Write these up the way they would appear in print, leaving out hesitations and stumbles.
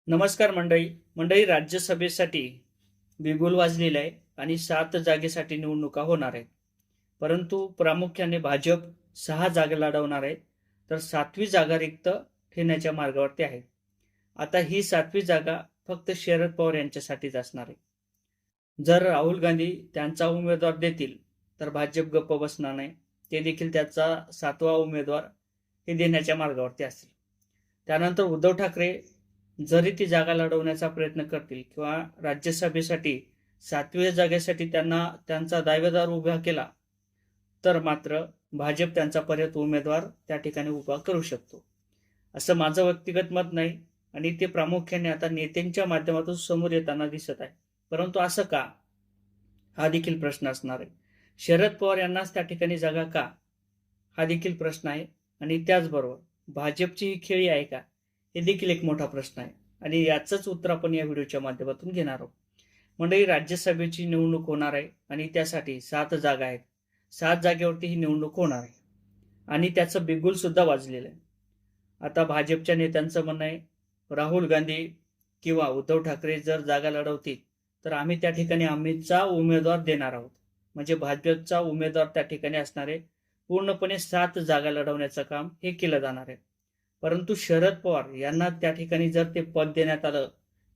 नमस्कार मंडळी राज्यसभेसाठी बिगुल वाजलेला आहे आणि 7 जागेसाठी निवडणुका होणार आहेत. परंतु प्रामुख्याने भाजप 6 जागा लढवणार आहे, तर 7वी जागा रिक्त ठेवण्याच्या मार्गावरती आहे. आता ही 7वी जागा फक्त शरद पवार यांच्यासाठीच असणार आहे. जर राहुल गांधी त्यांचा उमेदवार देतील तर भाजप गप्प बसणार नाही. ते देखील त्याचा 7वा उमेदवार हे देण्याच्या मार्गावरती असतील. त्यानंतर उद्धव ठाकरे जरी ती जागा लढवण्याचा प्रयत्न करतील किंवा राज्यसभेसाठी 7व्या जागेसाठी त्यांना त्यांचा दावेदार उभा केला तर मात्र भाजप त्यांचा परत उमेदवार त्या ठिकाणी उभा करू शकतो, असं माझं व्यक्तिगत मत नाही. आणि ते प्रामुख्याने आता नेत्यांच्या माध्यमातून समोर येताना दिसत आहे. परंतु असं का, हा देखील प्रश्न असणार आहे. शरद पवार यांनाच त्या ठिकाणी जागा का, हा देखील प्रश्न आहे. आणि त्याचबरोबर भाजपची ही खेळी आहे का, हे देखील एक मोठा प्रश्न आहे. आणि याचंच उत्तर आपण या व्हिडिओच्या माध्यमातून घेणार आहोत. मंडळी, राज्यसभेची निवडणूक होणार आहे आणि त्यासाठी 7 जागा आहेत. 7 जागेवरती ही निवडणूक होणार आहे आणि त्याचं बिगुल सुद्धा वाजलेलं आहे. आता भाजपच्या नेत्यांचं म्हणणं आहे, राहुल गांधी किंवा उद्धव ठाकरे जर जागा लढवतील तर आम्ही त्या ठिकाणी आम्हीचा उमेदवार देणार आहोत. म्हणजे भाजपचा उमेदवार त्या ठिकाणी असणार आहे. पूर्णपणे 7 जागा लढवण्याचं काम हे केलं जाणार आहे. परंतु शरद पवार यांना त्या ठिकाणी जर ते पद देण्यात आलं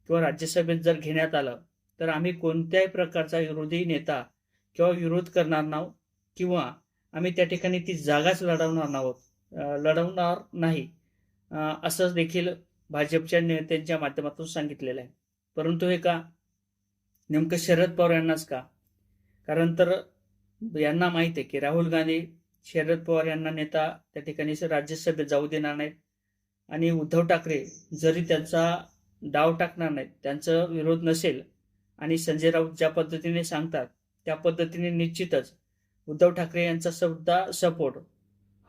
किंवा राज्यसभेत जर घेण्यात आलं तर आम्ही कोणत्याही प्रकारचा विरोधी नेता किंवा विरोध करणार नाहीत किंवा आम्ही त्या ठिकाणी ती जागाच लढवणार नाही, असं देखील भाजपच्या नेत्यांच्या माध्यमातून सांगितलेलं आहे. परंतु हे का, नेमकं शरद पवार यांनाच का? कारण तर यांना माहित आहे की राहुल गांधी शरद पवार यांना नेता त्या ठिकाणी राज्यसभेत जाऊ देणार नाहीत आणि उद्धव ठाकरे जरी त्यांचा डाव टाकणार नाहीत, त्यांचा विरोध नसेल आणि संजय राऊत ज्या पद्धतीने सांगतात त्या पद्धतीने निश्चितच उद्धव ठाकरे यांचा सुद्धा सपोर्ट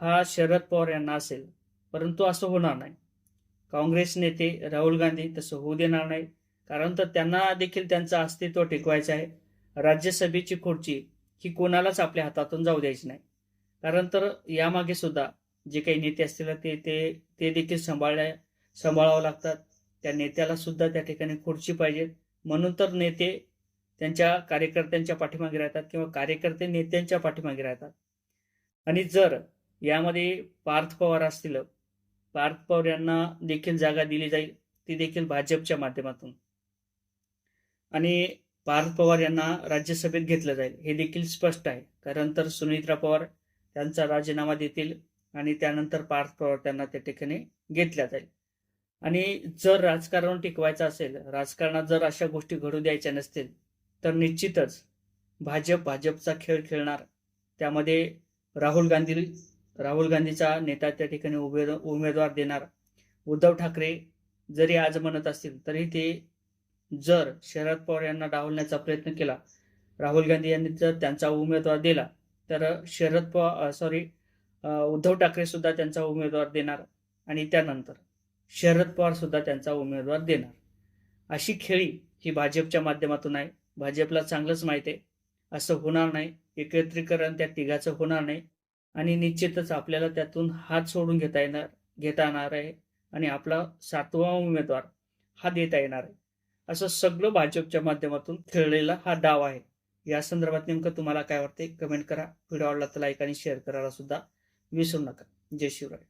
हा शरद पवार यांना असेल. परंतु असं होणार नाही. काँग्रेस नेते राहुल गांधी तसं होऊ देणार नाही. कारण तर त्यांना देखील त्यांचं अस्तित्व टिकवायचं आहे. राज्यसभेची खुर्ची ही कोणालाच आपल्या हातातून जाऊ द्यायची नाही. कारण तर यामागे सुद्धा जे काही नेते असतील ते ते ते देखील सांभाळावं लागतात. त्या नेत्याला सुद्धा त्या ठिकाणी खुर्ची पाहिजे. म्हणून तर नेते त्यांच्या कार्यकर्त्यांच्या पाठीमागे राहतात किंवा कार्यकर्ते नेत्यांच्या पाठीमागे राहतात. आणि जर यामध्ये पार्थ पवार असतील, पार्थ पवार यांना देखील जागा दिली जाईल, ती देखील भाजपच्या माध्यमातून. आणि पार्थ पवार यांना राज्यसभेत घेतलं जाईल हे देखील स्पष्ट आहे. कारण तर सुनीत्रा पवार त्यांचा राजीनामा देतील आणि त्यानंतर पार्थ पवार त्यांना त्या ठिकाणी घेतल्या जाईल. आणि जर राजकारण टिकवायचं असेल, राजकारणात जर अशा गोष्टी घडू द्यायच्या नसतील तर निश्चितच भाजपचा खेळ खेळणार. त्यामध्ये राहुल गांधीचा नेता त्या ठिकाणी उमेदवार देणार. उद्धव ठाकरे जरी आज म्हणत असतील तरी ते जर शरद पवार यांना डावलण्याचा प्रयत्न केला, राहुल गांधी यांनी जर त्यांचा उमेदवार दिला तर उद्धव ठाकरे सुद्धा त्यांचा उमेदवार देणार आणि त्यानंतर शरद पवार सुद्धा त्यांचा उमेदवार देणार. अशी खेळी ही भाजपच्या माध्यमातून आहे. भाजपला चांगलंच माहिती आहे असं होणार नाही. एकत्रीकरण त्या तिघाचं होणार नाही आणि निश्चितच आपल्याला त्यातून हात सोडून घेता येणार आहे आणि आपला 7वा उमेदवार हा देता येणार आहे. असं सगळं भाजपच्या माध्यमातून खेळलेला हा डाव आहे. या संदर्भात नेमकं तुम्हाला काय वाटते कमेंट करा. व्हिडिओ आवडला तर लाईक आणि शेअर करायला सुद्धा विसरू नका. जय शिवराय.